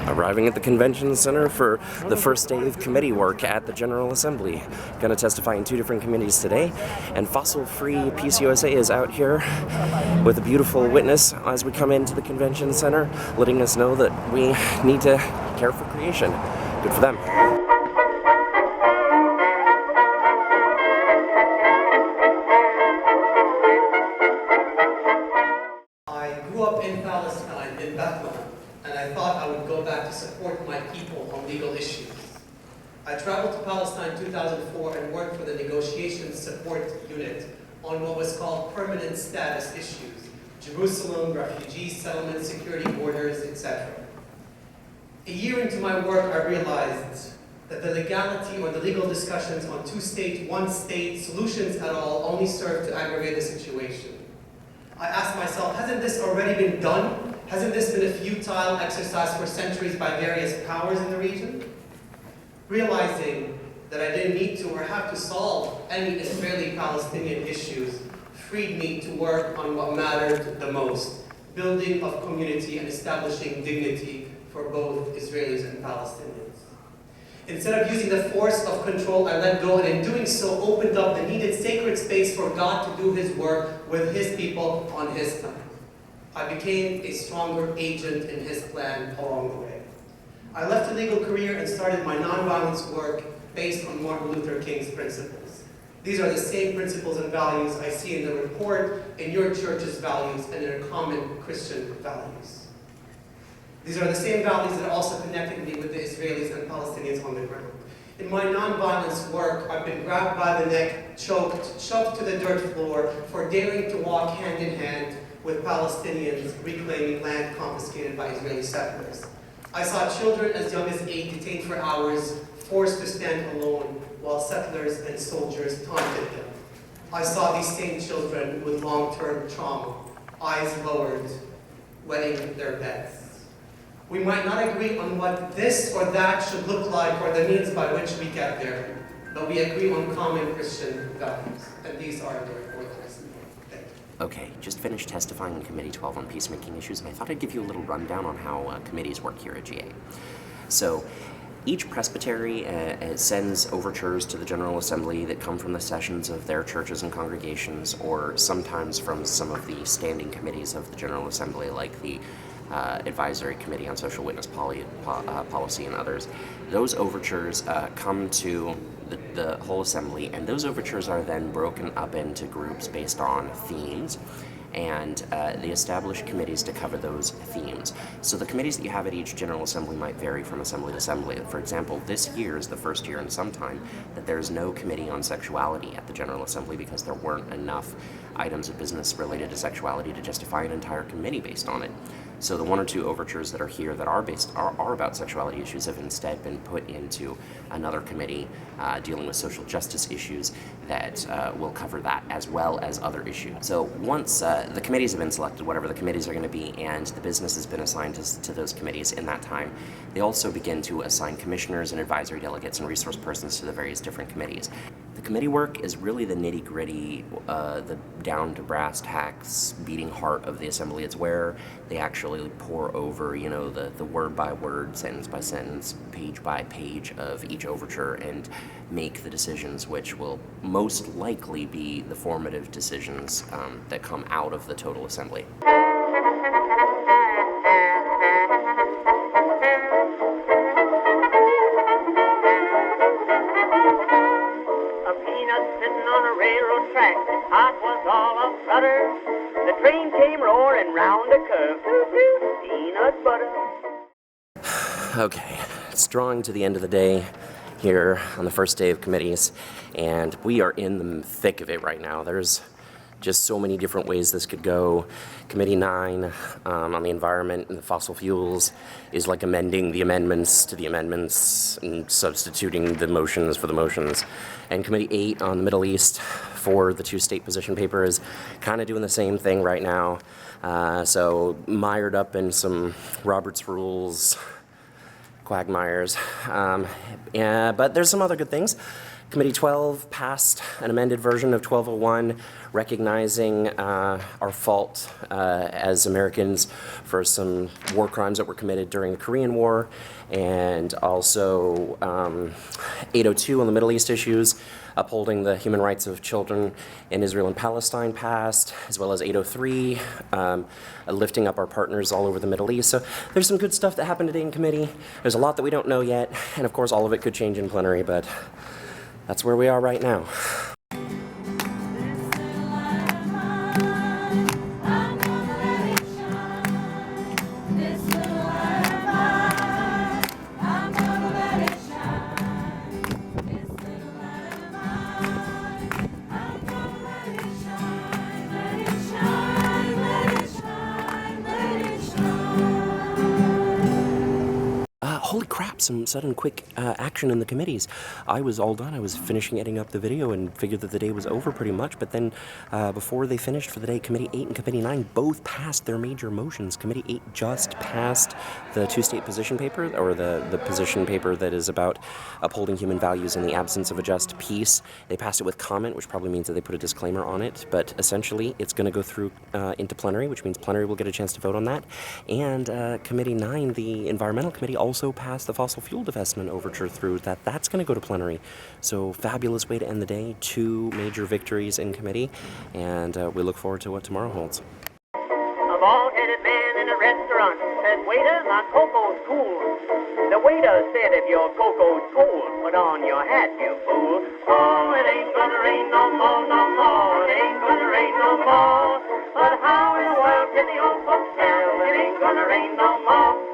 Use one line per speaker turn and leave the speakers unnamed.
Arriving at the Convention Center for the first day of committee work at the General Assembly. Going to testify in two different committees today, and Fossil Free Peace USA is out here with a beautiful witness as we come into the Convention Center, letting us know that we need to care for creation. Good for them.
I grew up in Palestine, in Bethlehem, and I thought I would go back to support my people on legal issues. I traveled to Palestine in 2004 and worked for the Negotiation Support Unit on what was called permanent status issues: Jerusalem, refugee settlements, security borders, etc. A year into my work, I realized that the legality or the legal discussions on two-state, one-state solutions at all only serve to aggravate the situation. I asked myself, hasn't this already been done? Hasn't this been a futile exercise for centuries by various powers in the region? Realizing that I didn't need to or have to solve any Israeli-Palestinian issues freed me to work on what mattered the most: building of community and establishing dignity for both Israelis and Palestinians. Instead of using the force of control, I let go, and in doing so opened up the needed sacred space for God to do His work with His people on His time. I became a stronger agent in His plan along the way. I left a legal career and started my nonviolence work based on Martin Luther King's principles. These are the same principles and values I see in the report, in your church's values, and in our common Christian values. These are the same values that also connected me with the Israelis and Palestinians on the ground. In my nonviolence work, I've been grabbed by the neck, choked, shoved to the dirt floor for daring to walk hand in hand with Palestinians reclaiming land confiscated by Israeli settlers. I saw children as young as 8 detained for hours, forced to stand alone while settlers and soldiers taunted them. I saw these same children with long-term trauma, eyes lowered, wetting their beds. We might not agree on what this or that should look like or the means by which we get there, but we agree on common Christian values, and these are the report that I submitted. Thank you.
Okay, just finished testifying in Committee 12 on peacemaking issues, and I thought I'd give you a little rundown on how committees work here at GA. So, each presbytery sends overtures to the General Assembly that come from the sessions of their churches and congregations, or sometimes from some of the standing committees of the General Assembly, like the Advisory Committee on Social Witness Policy and others. Those overtures come to the whole assembly, and those overtures are then broken up into groups based on themes, and they establish committees to cover those themes. So the committees that you have at each General Assembly might vary from assembly to assembly. For example, this year is the first year in some time that there's no committee on sexuality at the General Assembly because there weren't enough items of business related to sexuality to justify an entire committee based on it. So the one or two overtures that are here that are about sexuality issues have instead been put into another committee dealing with social justice issues that will cover that as well as other issues. So once the committees have been selected, whatever the committees are going to be, and the business has been assigned to those committees in that time, they also begin to assign commissioners and advisory delegates and resource persons to the various different committees. The committee work is really the nitty-gritty, the down-to-brass tacks, beating heart of the assembly. It's where they actually pour over, the word-by-word, sentence-by-sentence, page-by-page of each overture and make the decisions which will most likely be the formative decisions that come out of the total assembly.
Railroad track, hot was all of butter. The train came roaring round the curve. Peanut butter.
Okay, it's drawing to the end of the day here on the first day of committees, and we are in the thick of it right now. There's just so many different ways this could go. Committee 9 on the environment and the fossil fuels is like amending the amendments to the amendments and substituting the motions for the motions. And Committee 8 on the Middle East for the two-state position paper is kind of doing the same thing right now. So mired up in some Robert's Rules quagmires. But there's some other good things. Committee 12 passed an amended version of 1201, recognizing our fault as Americans for some war crimes that were committed during the Korean War, and also 802 on the Middle East issues, upholding the human rights of children in Israel and Palestine passed, as well as 803, lifting up our partners all over the Middle East. So there's some good stuff that happened today in committee. There's a lot that we don't know yet, and of course all of it could change in plenary, but that's where we are right now. Holy crap, some sudden quick action in the committees. I was all done. I was finishing editing up the video and figured that the day was over pretty much, but then before they finished for the day, Committee 8 and Committee 9 both passed their major motions. Committee 8 just passed the two-state position paper, or the position paper that is about upholding human values in the absence of a just peace. They passed it with comment, which probably means that they put a disclaimer on it, but essentially it's going to go through into plenary, which means plenary will get a chance to vote on that. And Committee 9, the Environmental Committee, also passed the fossil fuel divestment overture through. That's going to go to plenary. So fabulous way to end the day. 2 major victories in committee, and we look forward to what tomorrow holds.
A bald-headed man in a restaurant said, "Waiter, my cocoa's cool." The waiter said, "If your cocoa's cold, put on your hat, you fool." Oh, it ain't gonna rain no more, no more. It ain't gonna rain no more. But how in the world can the old folks tell it ain't gonna rain no more?